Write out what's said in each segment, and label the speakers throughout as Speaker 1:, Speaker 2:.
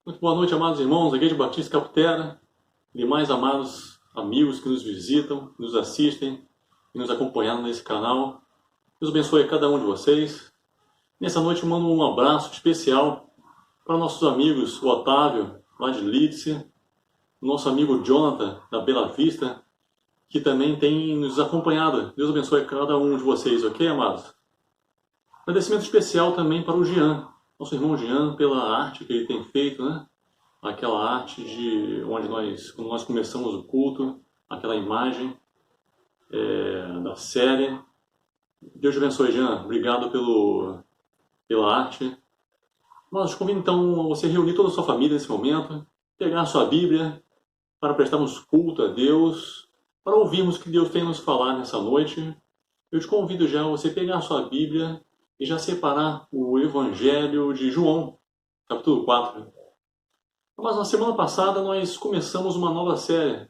Speaker 1: Muito boa noite, amados irmãos, aqui de Batista Caputera e demais amados amigos que nos visitam, que nos assistem e nos acompanham nesse canal. Deus abençoe a cada um de vocês. Nessa noite eu mando um abraço especial para nossos amigos, o Otávio, lá de Leeds, o nosso amigo Jonathan, da Bela Vista, que também tem nos acompanhado. Deus abençoe a cada um de vocês, ok, amados? Agradecimento especial também para o Jean, nosso irmão Jean, pela arte que ele tem feito, né? Aquela arte de onde quando nós começamos o culto, aquela imagem da série. Deus te abençoe, Jean. Obrigado pela arte. Nós convido então a você reunir toda a sua família nesse momento, pegar a sua Bíblia para prestarmos culto a Deus, para ouvirmos o que Deus tem a nos falar nessa noite. Eu te convido já a você pegar a sua Bíblia e já separar o Evangelho de João, capítulo 4. Mas na semana passada nós começamos uma nova série,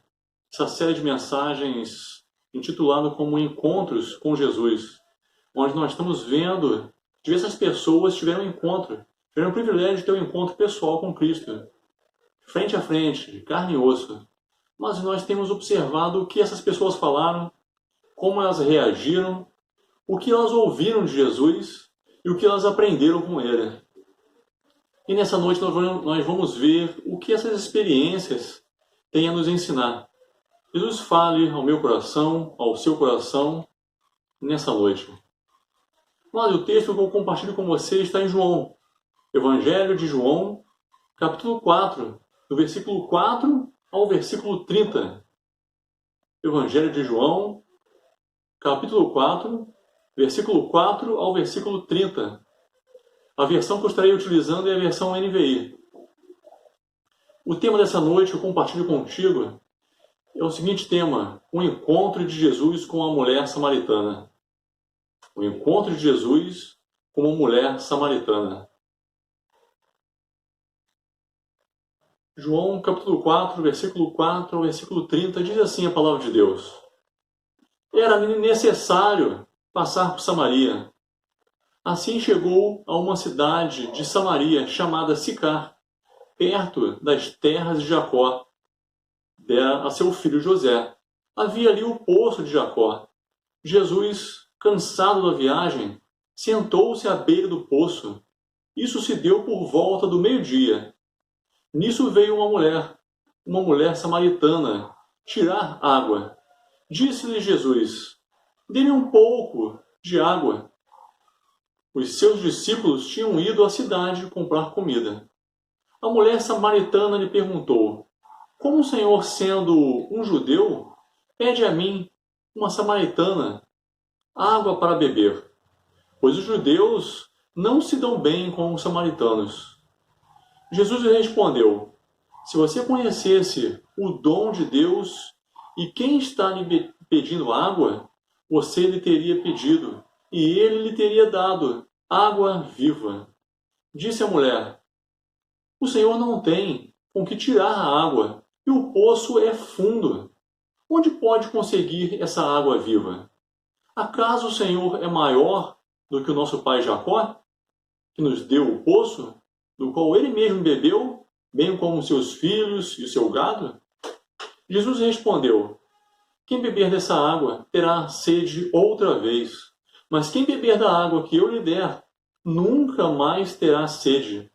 Speaker 1: essa série de mensagens intitulada como Encontros com Jesus, onde nós estamos vendo diversas pessoas tiveram um encontro, tiveram o privilégio de ter um encontro pessoal com Cristo, frente a frente, de carne e osso. Mas nós temos observado o que essas pessoas falaram, como elas reagiram, o que elas ouviram de Jesus e o que elas aprenderam com ele. E nessa noite nós vamos ver o que essas experiências têm a nos ensinar. Jesus fale ao meu coração, ao seu coração, nessa noite. Mas o texto que eu compartilho com você está em João. Evangelho de João, capítulo 4, do versículo 4 ao versículo 30. Evangelho de João, capítulo 4, versículo 4 ao versículo 30. A versão que eu estarei utilizando é a versão NVI. O tema dessa noite que eu compartilho contigo é o seguinte tema: o encontro de Jesus com a mulher samaritana. O encontro de Jesus com uma mulher samaritana. João capítulo 4, versículo 4 ao versículo 30, diz assim a palavra de Deus: Era necessário passar por Samaria. Assim chegou a uma cidade de Samaria chamada Sicar, perto das terras de Jacó, a seu filho José. Havia ali o poço de Jacó. Jesus, cansado da viagem, sentou-se à beira do poço. Isso se deu por volta do meio-dia. Nisso veio uma mulher samaritana, tirar água. Disse-lhe Jesus: Dê-me um pouco de água. Os seus discípulos tinham ido à cidade comprar comida. A mulher samaritana lhe perguntou: Como o Senhor, sendo um judeu, pede a mim, uma samaritana, água para beber? Pois os judeus não se dão bem com os samaritanos. Jesus lhe respondeu: Se você conhecesse o dom de Deus e quem está lhe pedindo água, você lhe teria pedido, e ele lhe teria dado água viva. Disse a mulher: O Senhor não tem com que tirar a água, e o poço é fundo. Onde pode conseguir essa água viva? Acaso o Senhor é maior do que o nosso pai Jacó, que nos deu o poço, do qual ele mesmo bebeu, bem como seus filhos e o seu gado? Jesus respondeu: Quem beber dessa água terá sede outra vez. Mas quem beber da água que eu lhe der, nunca mais terá sede.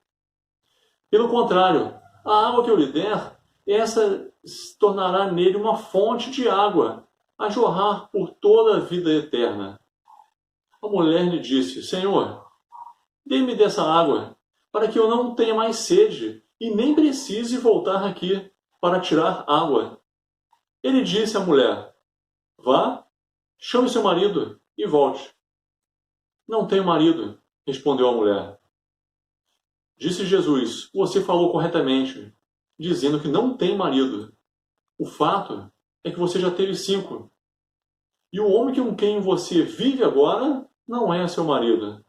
Speaker 1: Pelo contrário, a água que eu lhe der, essa se tornará nele uma fonte de água, a jorrar por toda a vida eterna. A mulher lhe disse: Senhor, dê-me dessa água, para que eu não tenha mais sede, e nem precise voltar aqui para tirar água. Ele disse à mulher: Vá, chame seu marido e volte. Não tenho marido, respondeu a mulher. Disse Jesus: Você falou corretamente, dizendo que não tem marido. O fato é que você já teve 5. E o homem com quem você vive agora não é seu marido.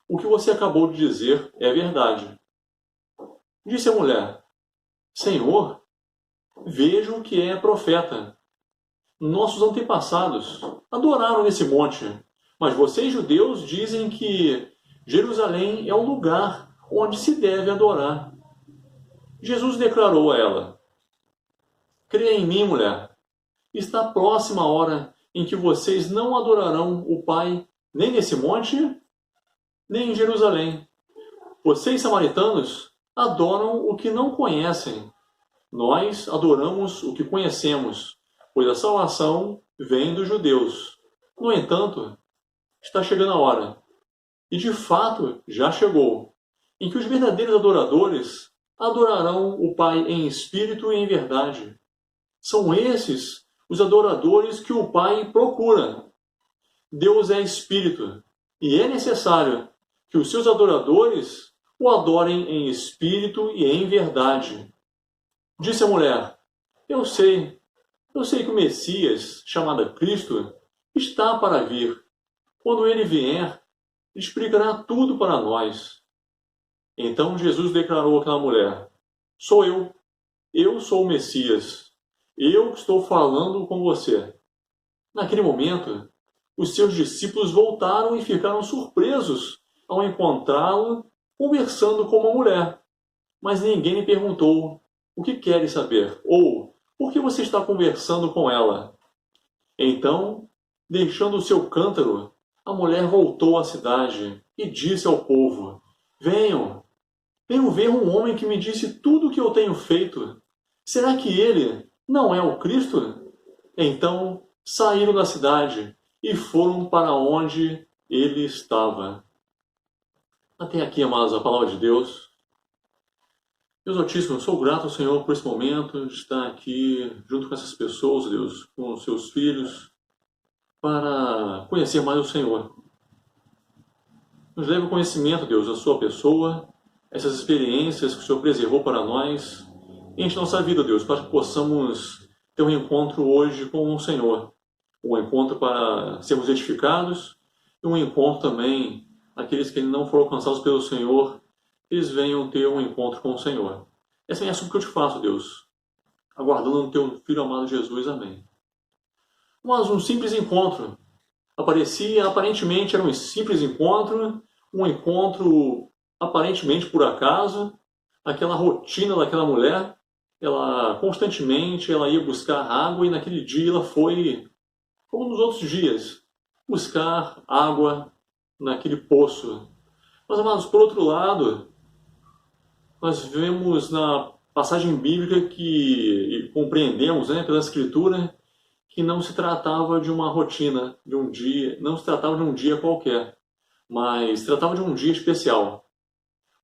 Speaker 1: O que você acabou de dizer é verdade. Disse a mulher: Senhor, vejo que é profeta. Nossos antepassados adoraram nesse monte, mas vocês, judeus, dizem que Jerusalém é o lugar onde se deve adorar. Jesus declarou a ela: creia em mim, mulher. Está próxima a hora em que vocês não adorarão o Pai nem nesse monte, nem em Jerusalém. Vocês, samaritanos, adoram o que não conhecem. Nós adoramos o que conhecemos, pois a salvação vem dos judeus. No entanto, está chegando a hora, e de fato já chegou, em que os verdadeiros adoradores adorarão o Pai em espírito e em verdade. São esses os adoradores que o Pai procura. Deus é espírito, e é necessário que os seus adoradores o adorem em espírito e em verdade. Disse a mulher: eu sei que o Messias, chamado Cristo, está para vir. Quando ele vier, explicará tudo para nós. Então Jesus declarou àquela mulher: sou eu sou o Messias, eu que estou falando com você. Naquele momento, os seus discípulos voltaram e ficaram surpresos ao encontrá-lo conversando com uma mulher. Mas ninguém lhe perguntou: o que queres saber? Ou, por que você está conversando com ela? Então, deixando o seu cântaro, a mulher voltou à cidade e disse ao povo: venham ver um homem que me disse tudo o que eu tenho feito. Será que ele não é o Cristo? Então saíram da cidade e foram para onde ele estava. Até aqui, amados, a palavra de Deus. Deus Altíssimo, eu sou grato ao Senhor por esse momento de estar aqui junto com essas pessoas, Deus, com os seus filhos, para conhecer mais o Senhor. Nos leve ao conhecimento, Deus, da sua pessoa, essas experiências que o Senhor preservou para nós. Enche nossa vida, Deus, para que possamos ter um encontro hoje com o Senhor. Um encontro para sermos edificados e um encontro também, aqueles que não foram alcançados pelo Senhor, eles venham ter um encontro com o Senhor. Essa é a súplica que eu te faço, Deus, aguardando no teu Filho amado Jesus. Amém. Mas um simples encontro. Aparentemente era um simples encontro, um encontro aparentemente por acaso, aquela rotina daquela mulher, ela constantemente ela ia buscar água e naquele dia ela foi, como nos outros dias, buscar água naquele poço. Mas, amados, por outro lado, nós vemos na passagem bíblica que compreendemos, pela Escritura, que não se tratava de uma rotina, de um dia, não se tratava de um dia qualquer, mas se tratava de um dia especial.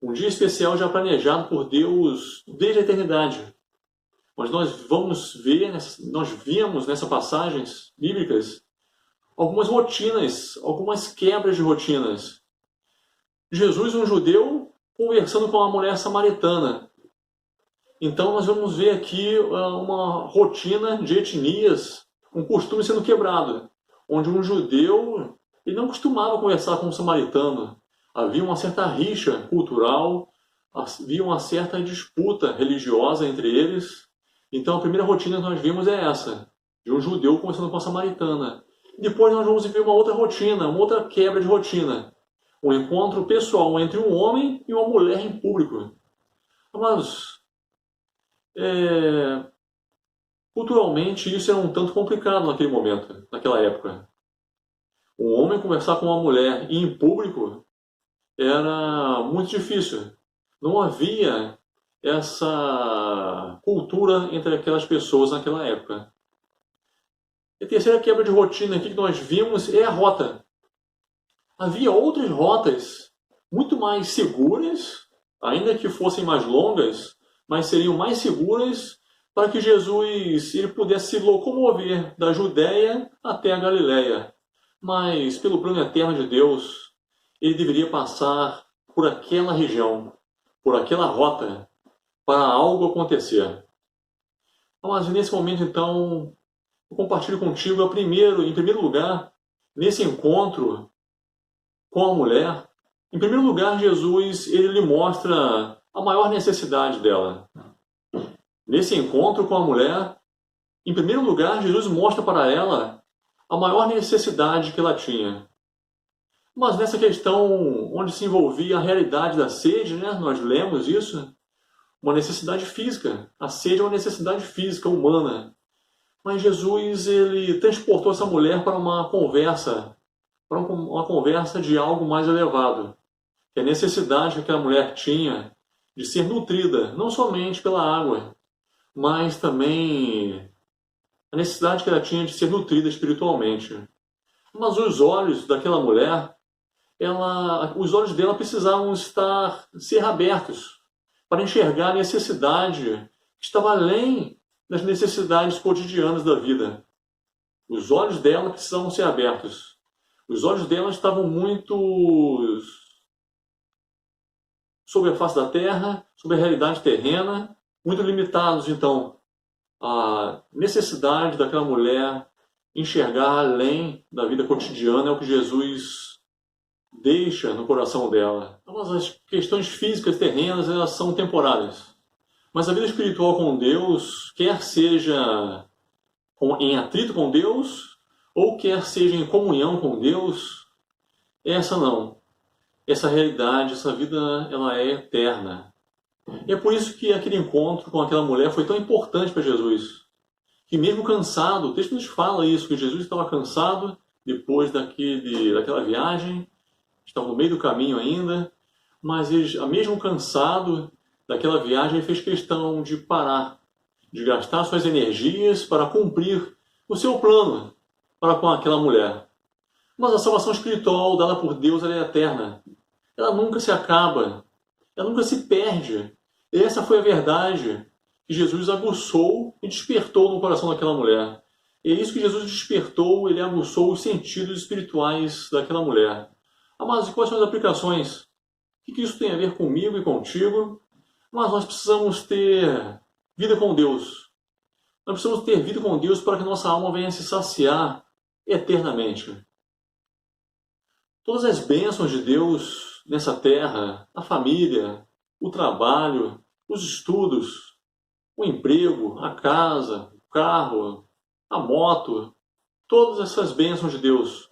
Speaker 1: Um dia especial já planejado por Deus desde a eternidade. Mas nós vimos nessas passagens bíblicas algumas rotinas, algumas quebras de rotinas. Jesus, um judeu, conversando com uma mulher samaritana. Então nós vamos ver aqui uma rotina de etnias, um costume sendo quebrado, onde um judeu ele não costumava conversar com um samaritano. Havia uma certa rixa cultural, havia uma certa disputa religiosa entre eles. Então a primeira rotina que nós vimos é essa, de um judeu conversando com uma samaritana. Depois nós vamos ver uma outra rotina, uma outra quebra de rotina. Um encontro pessoal entre um homem e uma mulher em público. Mas, culturalmente, isso era um tanto complicado naquele momento, naquela época. Um homem conversar com uma mulher em público era muito difícil. Não havia essa cultura entre aquelas pessoas naquela época. E a terceira quebra de rotina aqui que nós vimos é a rota. Havia outras rotas muito mais seguras, ainda que fossem mais longas, mas seriam mais seguras para que Jesus ele pudesse se locomover da Judéia até a Galiléia. Mas, pelo plano eterno de Deus, ele deveria passar por aquela região, por aquela rota, para algo acontecer. Mas nesse momento, então, eu compartilho contigo, em primeiro lugar, nesse encontro com a mulher. Em primeiro lugar, Jesus ele lhe mostra a maior necessidade dela. Nesse encontro com a mulher, em primeiro lugar, Jesus mostra para ela a maior necessidade que ela tinha. Mas nessa questão onde se envolvia a realidade da sede, nós lemos isso, uma necessidade física. A sede é uma necessidade física, humana. Mas Jesus, ele transportou essa mulher para uma conversa de algo mais elevado. Que a necessidade que aquela mulher tinha de ser nutrida, não somente pela água, mas também a necessidade que ela tinha de ser nutrida espiritualmente. Mas os olhos daquela mulher, os olhos dela precisavam ser abertos para enxergar a necessidade que estava além das necessidades cotidianas da vida. Os olhos dela precisavam ser abertos. Os olhos dela estavam muito sobre a face da terra, sobre a realidade terrena, muito limitados, então, à necessidade daquela mulher enxergar além da vida cotidiana é o que Jesus deixa no coração dela. Mas as questões físicas terrenas, elas são temporárias. Mas a vida espiritual com Deus, quer seja em atrito com Deus, ou quer seja em comunhão com Deus, essa não. Essa realidade, essa vida, ela é eterna. E é por isso que aquele encontro com aquela mulher foi tão importante para Jesus. Que mesmo cansado, o texto nos fala isso, que Jesus estava cansado depois daquela viagem, estava no meio do caminho ainda, mas ele, mesmo cansado daquela viagem, ele fez questão de parar, de gastar suas energias para cumprir o seu plano para com aquela mulher. Mas a salvação espiritual dada por Deus, ela é eterna. Ela nunca se acaba, ela nunca se perde. E essa foi a verdade que Jesus aguçou e despertou no coração daquela mulher. E é isso que Jesus despertou, ele aguçou os sentidos espirituais daquela mulher. Mas quais são as aplicações? O que isso tem a ver comigo e contigo? Mas nós precisamos ter vida com Deus. Nós precisamos ter vida com Deus para que nossa alma venha se saciar eternamente. Todas as bênçãos de Deus nessa terra, a família, o trabalho, os estudos, o emprego, a casa, o carro, a moto, todas essas bênçãos de Deus,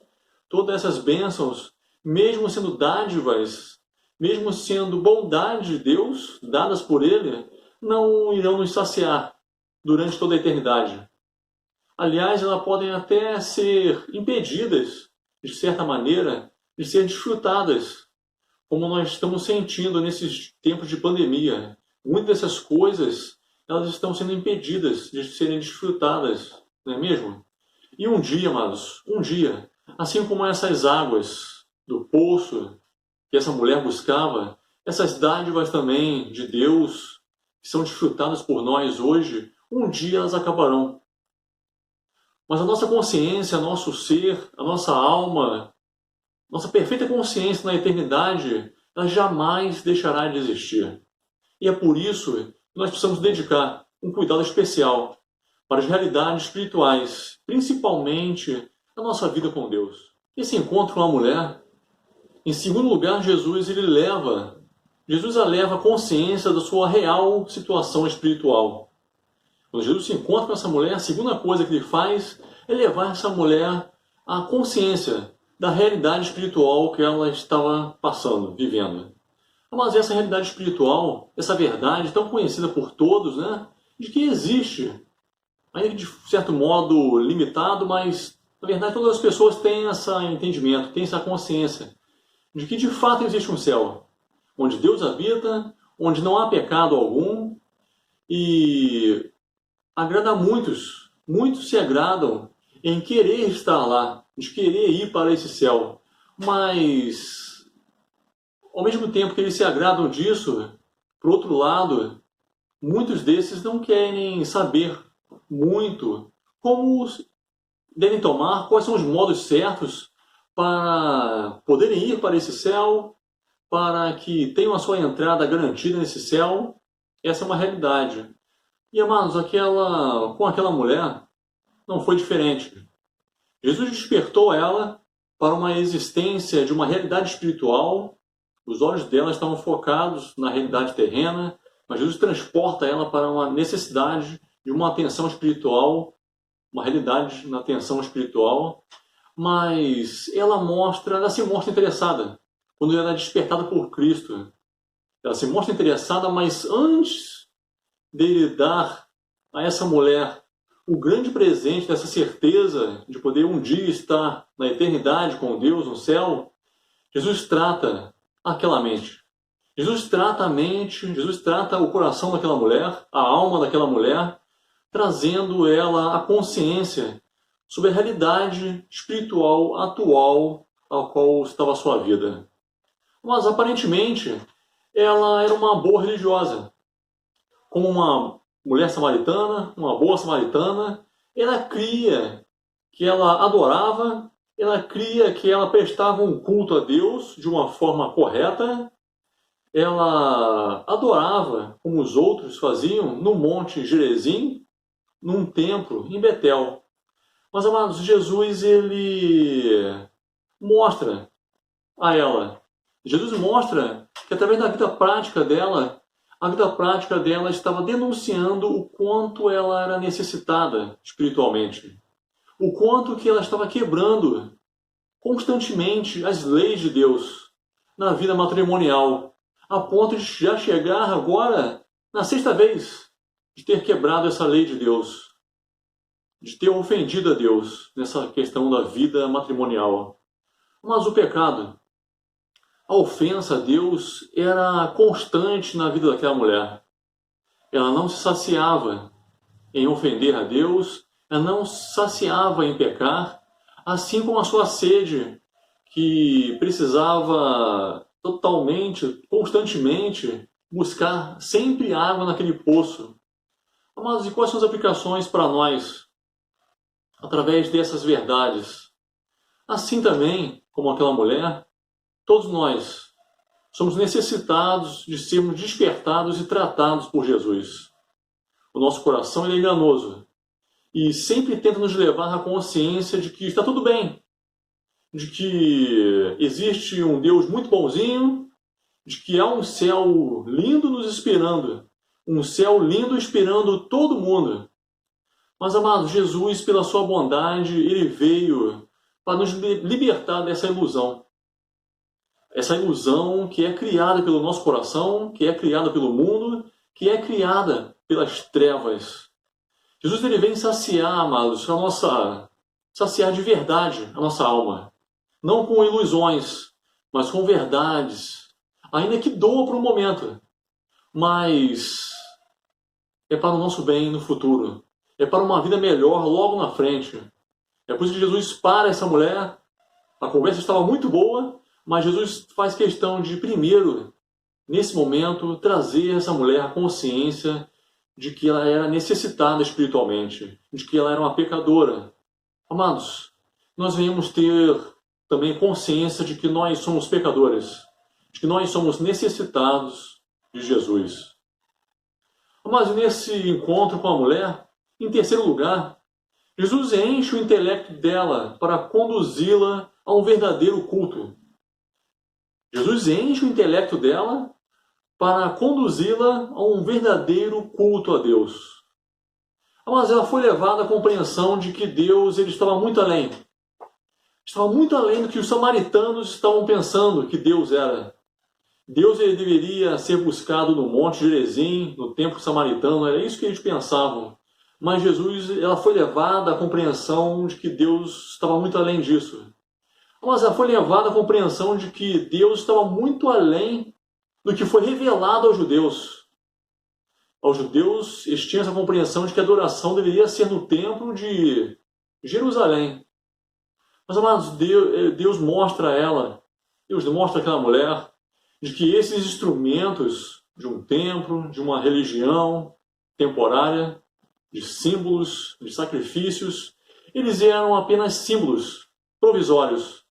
Speaker 1: todas essas bênçãos, mesmo sendo dádivas, mesmo sendo bondade de Deus, dadas por Ele, não irão nos saciar durante toda a eternidade. Aliás, elas podem até ser impedidas, de certa maneira, de ser desfrutadas, como nós estamos sentindo nesses tempos de pandemia. Muitas dessas coisas, elas estão sendo impedidas de serem desfrutadas, não é mesmo? E um dia, amados, um dia, assim como essas águas do poço que essa mulher buscava, essas dádivas também de Deus, que são desfrutadas por nós hoje, um dia elas acabarão. Mas a nossa consciência, nosso ser, a nossa alma, nossa perfeita consciência na eternidade, ela jamais deixará de existir. E é por isso que nós precisamos dedicar um cuidado especial para as realidades espirituais, principalmente a nossa vida com Deus. Esse encontro com a mulher, em segundo lugar, Jesus a leva à consciência da sua real situação espiritual. Quando Jesus se encontra com essa mulher, a segunda coisa que ele faz é levar essa mulher à consciência da realidade espiritual que ela estava passando, vivendo. Mas essa realidade espiritual, essa verdade tão conhecida por todos, né, de que existe, ainda de certo modo limitado, mas na verdade todas as pessoas têm esse entendimento, têm essa consciência de que de fato existe um céu, onde Deus habita, onde não há pecado algum, e agrada a muitos. Muitos se agradam em querer estar lá, de querer ir para esse céu. Mas, ao mesmo tempo que eles se agradam disso, por outro lado, muitos desses não querem saber muito como devem tomar, quais são os modos certos para poderem ir para esse céu, para que tenham a sua entrada garantida nesse céu. Essa é uma realidade. E, amados, com aquela mulher não foi diferente. Jesus despertou ela para uma existência de uma realidade espiritual. Os olhos dela estavam focados na realidade terrena, mas Jesus transporta ela para uma necessidade de uma atenção espiritual, uma realidade na atenção espiritual. Mas ela se mostra interessada quando ela é despertada por Cristo. Ela se mostra interessada, mas antes dele dar a essa mulher o grande presente dessa certeza de poder um dia estar na eternidade com Deus no céu, Jesus trata aquela mente. Jesus trata a mente, Jesus trata o coração daquela mulher, a alma daquela mulher, trazendo ela a consciência sobre a realidade espiritual atual a qual estava a sua vida. Mas aparentemente ela era uma boa religiosa. Como uma mulher samaritana, uma boa samaritana, ela cria que ela adorava, ela cria que ela prestava um culto a Deus de uma forma correta, ela adorava, como os outros faziam, no Monte Gerizim, num templo em Betel. Mas, amados, Jesus, ele mostra a ela. Jesus mostra que através da vida prática dela, a vida prática dela estava denunciando o quanto ela era necessitada espiritualmente. O quanto que ela estava quebrando constantemente as leis de Deus na vida matrimonial, a ponto de já chegar agora na sexta vez de ter quebrado essa lei de Deus, de ter ofendido a Deus nessa questão da vida matrimonial. Mas o pecado, a ofensa a Deus era constante na vida daquela mulher. Ela não se saciava em ofender a Deus, ela não se saciava em pecar, assim como a sua sede, que precisava totalmente, constantemente, buscar sempre água naquele poço. Mas e quais são as aplicações para nós através dessas verdades? Assim também, como aquela mulher, todos nós somos necessitados de sermos despertados e tratados por Jesus. O nosso coração é enganoso e sempre tenta nos levar à consciência de que está tudo bem, de que existe um Deus muito bonzinho, de que há um céu lindo nos esperando, um céu lindo esperando todo mundo. Mas, amados, Jesus, pela sua bondade, ele veio para nos libertar dessa ilusão. Essa ilusão que é criada pelo nosso coração, que é criada pelo mundo, que é criada pelas trevas. Jesus, ele vem saciar, amados, saciar de verdade a nossa alma. Não com ilusões, mas com verdades. Ainda que doa por um momento. Mas é para o nosso bem no futuro. É para uma vida melhor logo na frente. É por isso que Jesus para essa mulher. A conversa estava muito boa, mas Jesus faz questão de, primeiro, nesse momento, trazer essa mulher à consciência de que ela era necessitada espiritualmente, de que ela era uma pecadora. Amados, nós venhamos ter também consciência de que nós somos pecadores, de que nós somos necessitados de Jesus. Mas nesse encontro com a mulher, em terceiro lugar, Jesus enche o intelecto dela para conduzi-la a um verdadeiro culto. Jesus enche o intelecto dela para conduzi-la a um verdadeiro culto a Deus. Mas ela foi levada à compreensão de que Deus ele estava muito além. Estava muito além do que os samaritanos estavam pensando que Deus era. Deus ele deveria ser buscado no Monte Gerizim, no templo samaritano, era isso que eles pensavam. Mas Jesus, ela foi levada à compreensão de que Deus estava muito além disso. Mas ela foi levada à compreensão de que Deus estava muito além do que foi revelado aos judeus. Aos judeus, eles tinham essa compreensão de que a adoração deveria ser no templo de Jerusalém. Mas, amados, Deus mostra a ela, Deus mostra àquela mulher, de que esses instrumentos de um templo, de uma religião temporária, de símbolos, de sacrifícios, eles eram apenas símbolos provisórios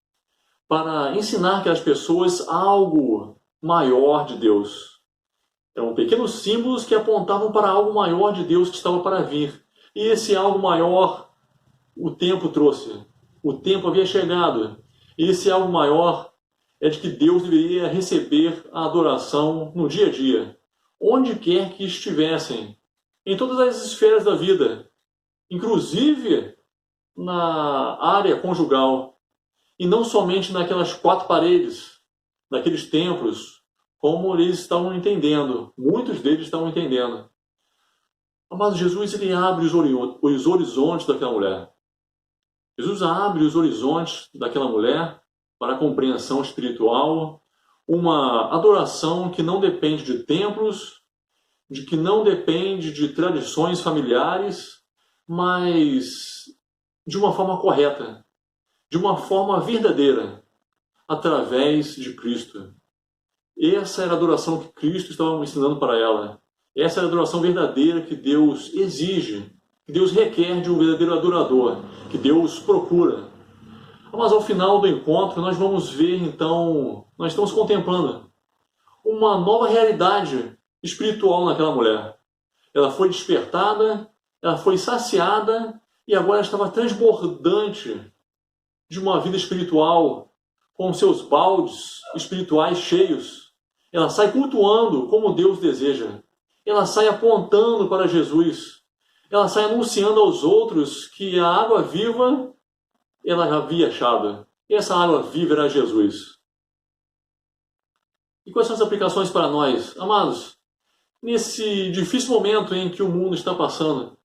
Speaker 1: para ensinar aquelas pessoas algo maior de Deus. Eram pequenos símbolos que apontavam para algo maior de Deus que estava para vir. E esse algo maior, o tempo trouxe. O tempo havia chegado. E esse algo maior é de que Deus deveria receber a adoração no dia a dia, onde quer que estivessem, em todas as esferas da vida, inclusive na área conjugal, e não somente naquelas quatro paredes, naqueles templos, como eles estavam entendendo, muitos deles estavam entendendo. Amado, Jesus ele abre os horizontes daquela mulher. Jesus abre os horizontes daquela mulher para a compreensão espiritual, uma adoração que não depende de templos, de que não depende de tradições familiares, mas de uma forma correta, de uma forma verdadeira, através de Cristo. Essa era a adoração que Cristo estava ensinando para ela. Essa era a adoração verdadeira que Deus exige, que Deus requer de um verdadeiro adorador, que Deus procura. Mas ao final do encontro nós vamos ver, então, nós estamos contemplando uma nova realidade espiritual naquela mulher. Ela foi despertada, ela foi saciada e agora estava transbordante de uma vida espiritual, com seus baldes espirituais cheios. Ela sai cultuando como Deus deseja. Ela sai apontando para Jesus. Ela sai anunciando aos outros que a água viva ela havia achado. E essa água viva era Jesus. E quais são as aplicações para nós? Amados, nesse difícil momento em que o mundo está passando,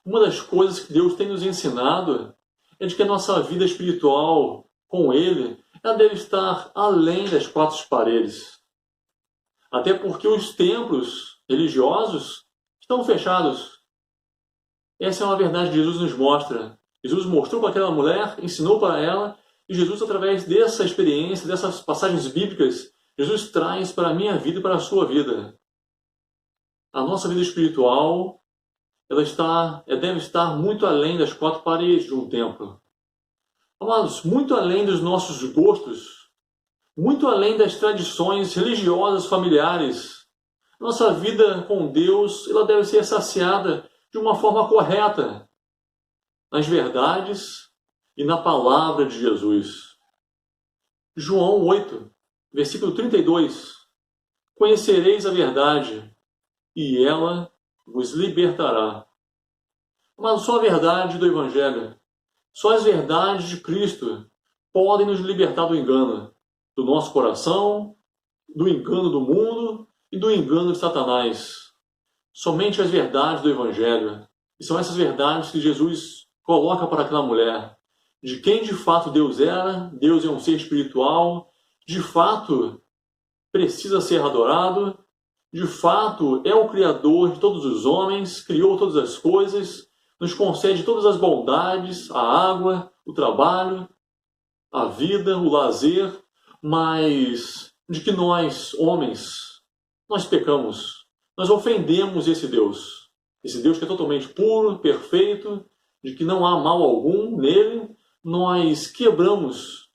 Speaker 1: uma das coisas que Deus tem nos ensinado é de que a nossa vida espiritual com Ele, ela deve estar além das quatro paredes. Até porque os templos religiosos estão fechados. Essa é uma verdade que Jesus nos mostra. Jesus mostrou para aquela mulher, ensinou para ela, e Jesus, através dessa experiência, dessas passagens bíblicas, Jesus traz para a minha vida e para a sua vida. A nossa vida espiritual, deve estar muito além das quatro paredes de um templo. Amados, muito além dos nossos gostos, muito além das tradições religiosas familiares. Nossa vida com Deus, ela deve ser saciada de uma forma correta, nas verdades e na palavra de Jesus. João 8, versículo 32. Conhecereis a verdade, e ela vos libertará. Mas só a verdade do Evangelho, só as verdades de Cristo podem nos libertar do engano, do nosso coração, do engano do mundo e do engano de Satanás. Somente as verdades do Evangelho. E são essas verdades que Jesus coloca para aquela mulher. De quem de fato Deus era, Deus é um ser espiritual, de fato precisa ser adorado, de fato é o Criador de todos os homens, criou todas as coisas, nos concede todas as bondades, a água, o trabalho, a vida, o lazer, mas de que nós, homens, nós pecamos, nós ofendemos esse Deus que é totalmente puro, perfeito, de que não há mal algum nele, nós quebramos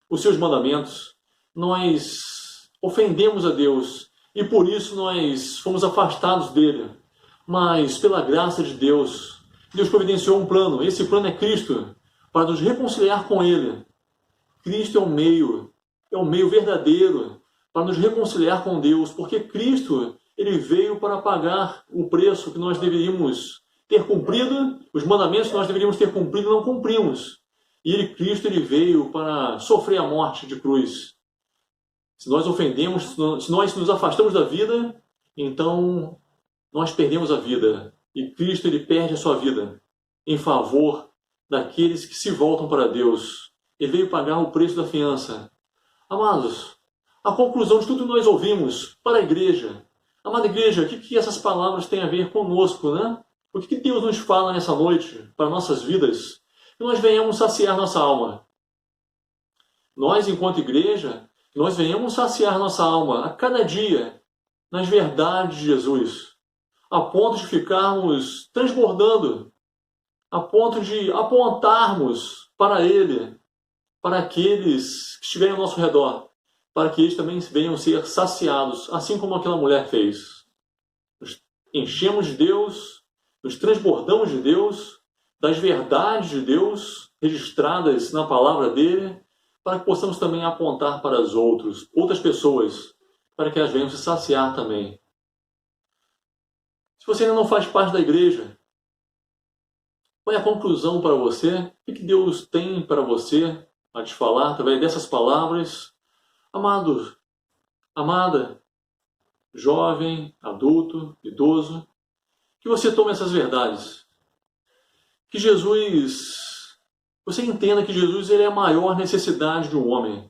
Speaker 1: os seus mandamentos, nós ofendemos a Deus e por isso nós fomos afastados dele. Mas pela graça de Deus, Deus providenciou um plano. Esse plano é Cristo, para nos reconciliar com Ele. Cristo é o meio verdadeiro para nos reconciliar com Deus, porque Cristo, Ele veio para pagar o preço que nós deveríamos ter cumprido, os mandamentos que nós deveríamos ter cumprido, não cumprimos. E Cristo, Ele veio para sofrer a morte de cruz. Se nós ofendemos, se nós nos afastamos da vida, então nós perdemos a vida. E Cristo, Ele perde a sua vida em favor daqueles que se voltam para Deus. Ele veio pagar o preço da fiança. Amados, a conclusão de tudo que nós ouvimos para a igreja. Amada igreja, o que essas palavras têm a ver conosco, né? O que Deus nos fala nessa noite para nossas vidas? Que nós venhamos saciar nossa alma. Nós, enquanto igreja, nós venhamos saciar nossa alma a cada dia nas verdades de Jesus, a ponto de ficarmos transbordando, a ponto de apontarmos para Ele, para aqueles que estiverem ao nosso redor, para que eles também venham ser saciados, assim como aquela mulher fez. Nos enchemos de Deus, nos transbordamos de Deus, das verdades de Deus registradas na palavra dele, para que possamos também apontar para as outras pessoas, para que elas venham se saciar também. Se você ainda não faz parte da igreja, qual é a conclusão para você? O que Deus tem para você a te falar através dessas palavras? Amado, amada, jovem, adulto, idoso, Que você tome essas verdades. Que você entenda que Jesus ele é a maior necessidade de um homem,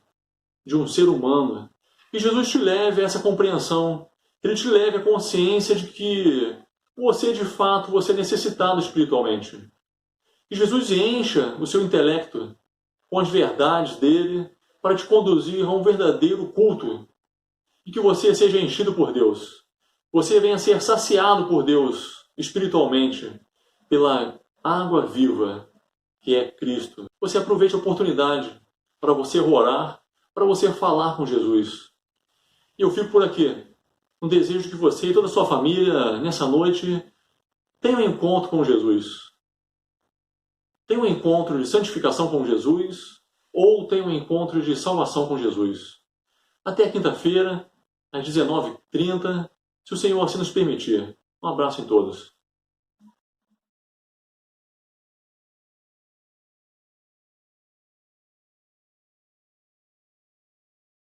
Speaker 1: de um ser humano. Que Jesus te leve a essa compreensão. Que Ele te leve a consciência de que você é necessitado espiritualmente. Que Jesus encha o seu intelecto com as verdades dele para te conduzir a um verdadeiro culto. E que você seja enchido por Deus. Você venha ser saciado por Deus espiritualmente pela água viva que é Cristo. Você aproveite a oportunidade para você orar, para você falar com Jesus. E eu fico por aqui, no desejo que você e toda a sua família, nessa noite, tenham um encontro com Jesus. Tenham um encontro de santificação com Jesus, ou tenham um encontro de salvação com Jesus. Até quinta-feira, às 19h30, se o Senhor assim nos permitir. Um abraço em todos.